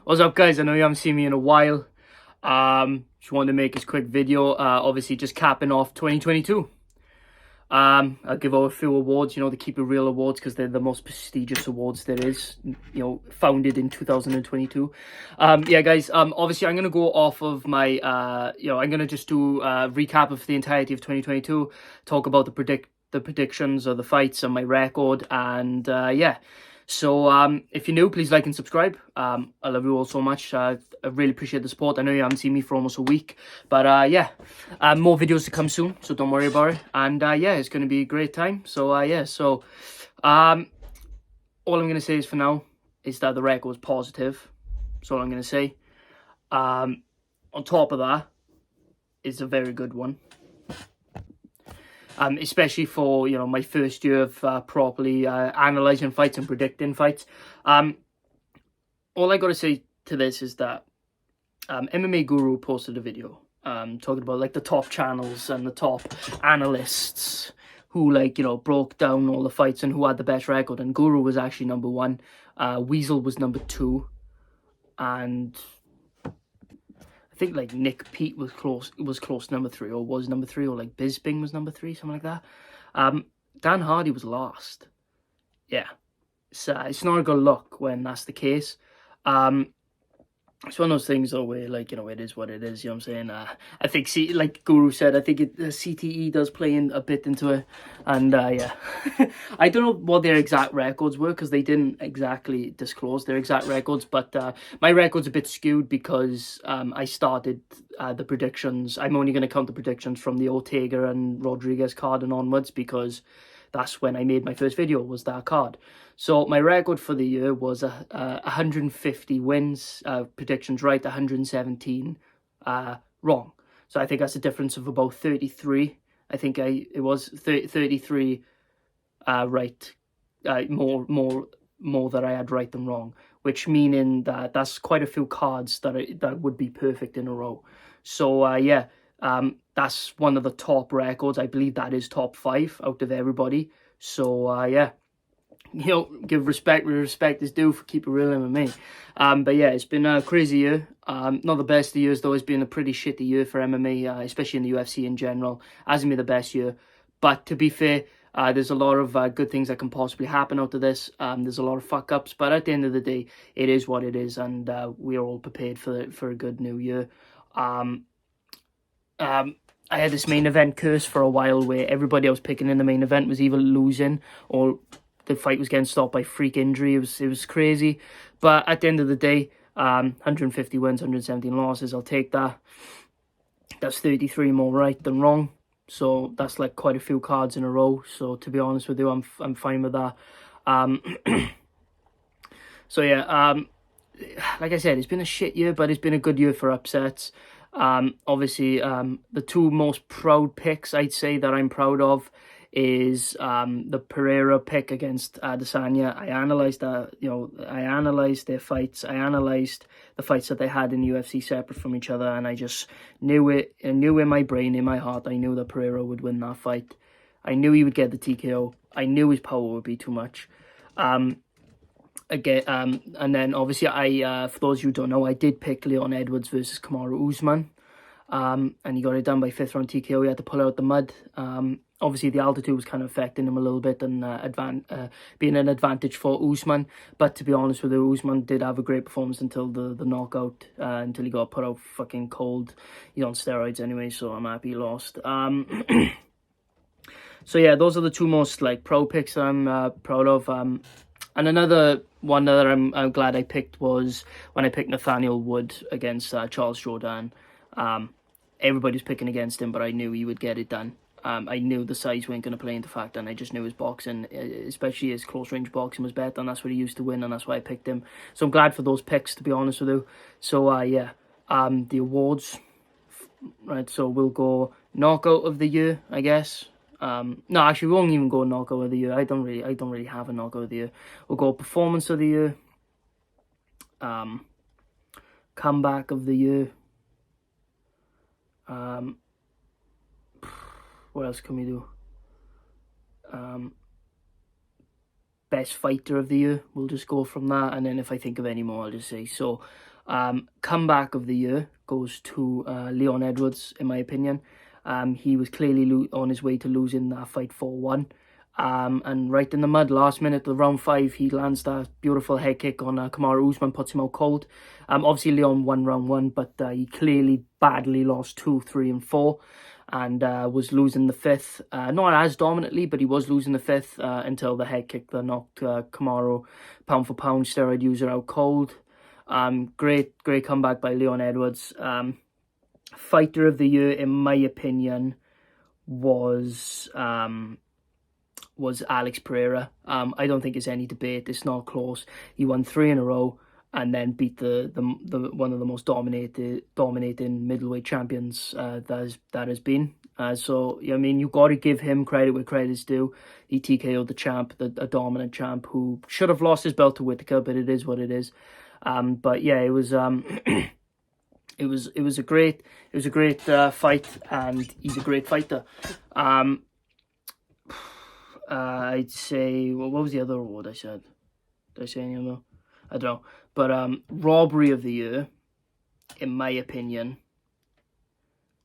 What's up, guys? I know you haven't seen me in a while. Just wanted to make this quick video. Obviously, just capping off 2022. I'll give out a few awards, the Keep It Real awards, because they're the most prestigious awards there is, founded in 2022. Yeah, guys, obviously I'm going to go off of my, I'm going to just do a recap of the entirety of 2022, talk about the predictions of the fights and my record, and yeah. So if you're new, please like and subscribe. I love you all so much. I really appreciate the support. I know you haven't seen me for almost a week, but yeah, more videos to come soon, so don't worry about it. And yeah, it's going to be a great time. So yeah, so all I'm going to say is for now is that the record was positive. That's all I'm going to say. On top of that, it's a very good one. Especially for, my first year of properly analysing fights and predicting fights. All I got to say to this is that MMA Guru posted a video talking about, like, the top channels and the top analysts who, like, broke down all the fights and who had the best record. And Guru was actually number one. Weasel was number two. And I think, like, Nick Pete was close to number three, or was number three, or like Bisping was number three, something like that. Dan Hardy was last. Yeah, so it's not a good look when that's the case. It's one of those things though where, like, it is what it is, you know what I'm saying? I think, like Guru said, I think CTE does play in a bit into it. And yeah, I don't know what their exact records were, because they didn't exactly disclose their exact records. But my record's a bit skewed because I started the predictions. I'm only going to count the predictions from the Ortega and Rodriguez card and onwards, because that's when I made my first video, was that card. So my record for the year was 150 wins, predictions right, 117 wrong. So I think that's a difference of about 33. I think it was 33 right, more that I had right than wrong, which meaning that that's quite a few cards that would be perfect in a row. So yeah, that's one of the top records. I believe that is top 5 out of everybody. So yeah, give respect where respect is due, for Keep It Real MMA. But yeah, it's been a crazy year. Not the best of years though. It's been a pretty shitty year for MMA, especially in the UFC in general. Hasn't been the best year. But to be fair, there's a lot of good things that can possibly happen out of this. There's a lot of fuck ups, but at the end of the day, it is what it is, and we are all prepared for a good new year. I had this main event curse for a while, where everybody I was picking in the main event was either losing or the fight was getting stopped by freak injury. It was crazy. But at the end of the day, 150 wins, 117 losses. I'll take that. That's 33 more right than wrong. So that's like quite a few cards in a row. So to be honest with you, I'm fine with that. So yeah, like I said, it's been a shit year, but it's been a good year for upsets. Obviously, the two most proud picks I'd say that I'm proud of is the Pereira pick against Adesanya. I analysed I analysed their fights. I analysed the fights that they had in UFC separate from each other, and I just knew it. I knew in my brain, in my heart, I knew that Pereira would win that fight. I knew he would get the TKO. I knew his power would be too much. Again, and then obviously for those who don't know, I did pick Leon Edwards versus Kamaru Usman. And he got it done by 5th round TKO. He had to pull out the mud. Obviously, the altitude was kind of affecting him a little bit, and being an advantage for Usman. But to be honest with you, Usman did have a great performance until the knockout, until he got put out fucking cold. He's on steroids anyway, so I'm happy he lost. So yeah, those are the two most pro picks I'm proud of. And another one that I'm glad I picked was when I picked Nathaniel Wood against Charles Jourdain. Everybody's picking against him, but I knew he would get it done. I knew the size weren't going to play into factor, and I just knew his boxing, especially his close-range boxing, was better, and that's what he used to win, and that's why I picked him. So I'm glad for those picks, to be honest with you. So, yeah, the awards, right, so we'll go knockout of the year, I guess. No, actually, we won't even go knockout of the year. I don't really have a knockout of the year. We'll go performance of the year, comeback of the year. What else can we do? Best fighter of the year. We'll just go from that, and then if I think of any more, I'll just say. So, Comeback of the year goes to Leon Edwards, in my opinion. He was clearly on his way to losing that fight 4-1. And right in the mud, last minute of round 5, he lands that beautiful head kick on Kamaru Usman, puts him out cold. Obviously, Leon won round 1, but he clearly badly lost 2, 3, and 4, and was losing the 5th. Not as dominantly, but he was losing the 5th until the head kick that knocked Kamaru, pound for pound, steroid user, out cold. Great comeback by Leon Edwards. Fighter of the year, in my opinion, was Alex Pereira. I don't think there's any debate. It's not close. He won 3 in a row and then beat the one of the most dominating middleweight champions that has been. So I mean, you got to give him credit where credit's due. He TKO'd the champ, a dominant champ who should have lost his belt to Whittaker, but it is what it is. But yeah, it was it was a great fight, and he's a great fighter. I'd say, well, what was the other award I said? Did I say any other? I don't know. But robbery of the year, in my opinion,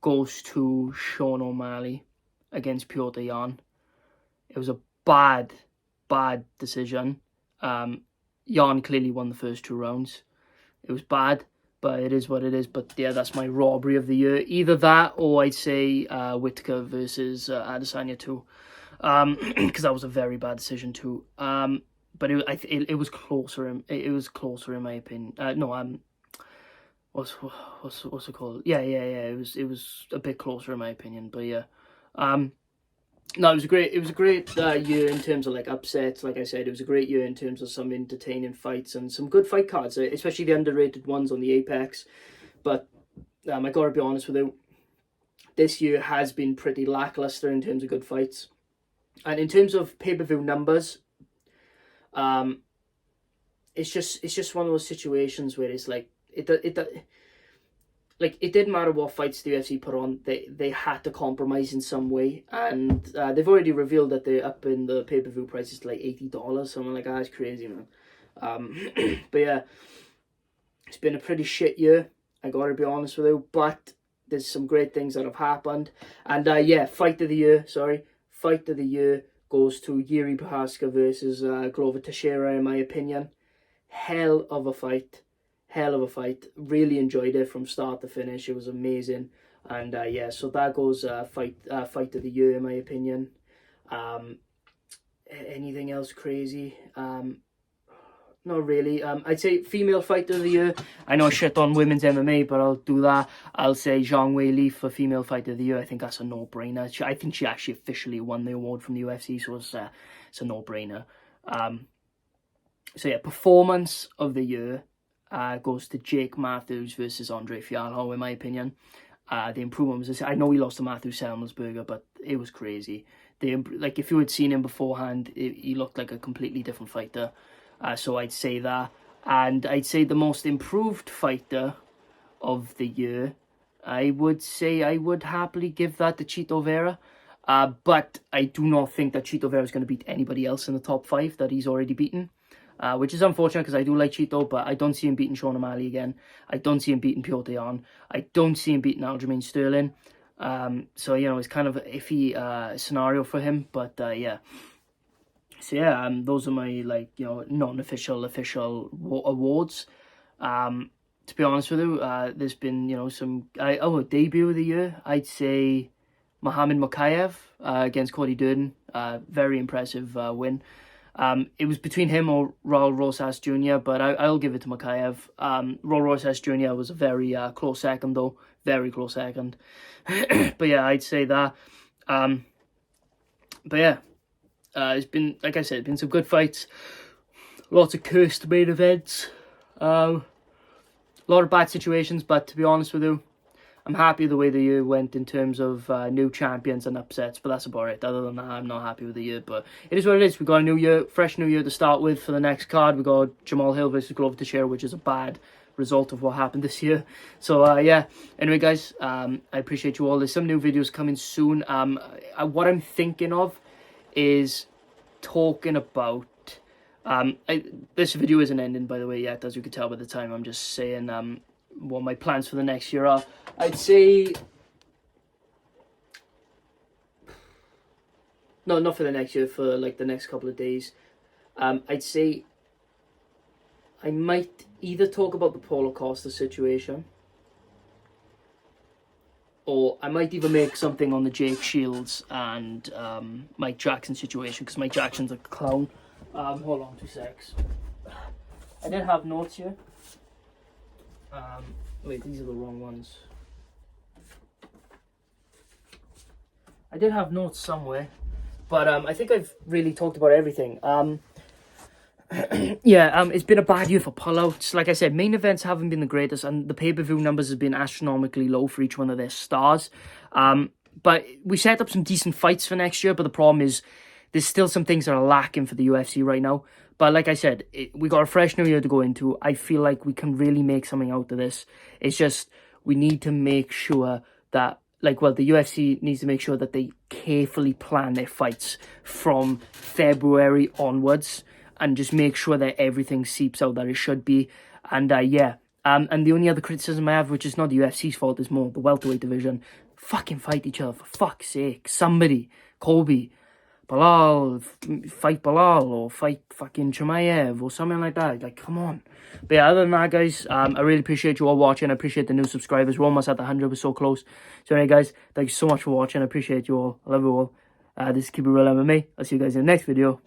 goes to Sean O'Malley against Piotr Jan. It was a bad decision. Jan clearly won the first 2 rounds. It was bad, but it is what it is. But yeah, that's my robbery of the year. Either that, or I'd say Whittaker versus Adesanya too. Because that was a very bad decision too. But it was closer. It was closer in my opinion. What's it called? Yeah. It was a bit closer in my opinion. But yeah, no, it was a great year in terms of like upsets. Like I said, it was a great year in terms of some entertaining fights and some good fight cards, especially the underrated ones on the Apex. But I gotta be honest with you, this year has been pretty lackluster in terms of good fights. And in terms of pay-per-view numbers, it's just one of those situations where it's like it didn't matter what fights the UFC put on, they had to compromise in some way, and they've already revealed that they're up in the pay-per-view prices to like $80, something like that. That's crazy, man. But yeah, it's been a pretty shit year, I gotta be honest with you, but there's some great things that have happened. And yeah, fight of the year goes to Yuri Prohaska versus Glover Teixeira, in my opinion. Hell of a fight. Really enjoyed it from start to finish. It was amazing. And yeah, so that goes fight of the year, in my opinion. Anything else crazy? Not really. I'd say female fighter of the year. I know I shit on women's MMA, but I'll do that. I'll say Zhang Weili for female fighter of the year. I think that's a no-brainer. I think she actually officially won the award from the UFC, so it's a no-brainer. So yeah, performance of the year goes to Jake Matthews versus Andre Fialho, in my opinion. The improvement was, I know he lost to Matthew Selmersberger, but it was crazy. Like, if you had seen him beforehand, he looked like a completely different fighter. So I'd say that. And I'd say the most improved fighter of the year, I would say I would happily give that to Chito Vera. But I do not think that Chito Vera is going to beat anybody else in the top 5 that he's already beaten. Which is unfortunate because I do like Chito, but I don't see him beating Sean O'Malley again. I don't see him beating Piotr Jan. I don't see him beating Aljamain Sterling. So, you know, it's kind of an iffy scenario for him. But, yeah. So, yeah, those are my, like, you know, non-official, official awards. To be honest with you, there's been, you know, some... debut of the year, I'd say Mohamed Mokaev against Cody Durden. Very impressive win. It was between him or Raul Rosas Jr., but I'll give it to Mokaev. Raul Rosas Jr. was a very close second, though. Very close second. But yeah, I'd say that. But yeah, it's been, like I said, been some good fights. Lots of cursed main events. A lot of bad situations, but to be honest with you, I'm happy the way the year went in terms of new champions and upsets, but that's about it. Other than that, I'm not happy with the year, but it is what it is. We got a new year, fresh new year to start with for the next card. We got Jamal Hill versus Glover Teixeira, which is a bad result of what happened this year. So yeah, anyway guys, I appreciate you all. There's some new videos coming soon. What I'm thinking of is talking about This video isn't ending, by the way, yet, as you can tell by the time. I'm just saying what my plans for the next year are. I'd say... No, not for the next year, for like the next couple of days. I'd say I might either talk about the Paulo Costa situation, or I might even make something on the Jake Shields and Mike Jackson situation, because Mike Jackson's a clown. Hold on 2 secs. I did have notes here. Wait, these are the wrong ones. I did have notes somewhere, but I think I've really talked about everything. Yeah, it's been a bad year for pullouts. Like I said, main events haven't been the greatest, and the pay-per-view numbers have been astronomically low for each one of their stars. But we set up some decent fights for next year, but the problem is there's still some things that are lacking for the UFC right now. But like I said, we got a fresh new year to go into. I feel like we can really make something out of this. It's just we need to make sure that, the UFC needs to make sure that they carefully plan their fights from February onwards, and just make sure that everything seeps out that it should be. And and the only other criticism I have, which is not the UFC's fault, is more the welterweight division. Fucking fight each other, for fuck's sake. Somebody, Colby, Bilal, fight Bilal, or fight fucking Chimaev, or something like that. Like, come on. But yeah, other than that, guys, I really appreciate you all watching. I appreciate the new subscribers. We're almost at the 100. We're so close. So anyway, guys, thank you so much for watching. I appreciate you all. I love you all. This is Keep It Real MMA. I'll see you guys in the next video.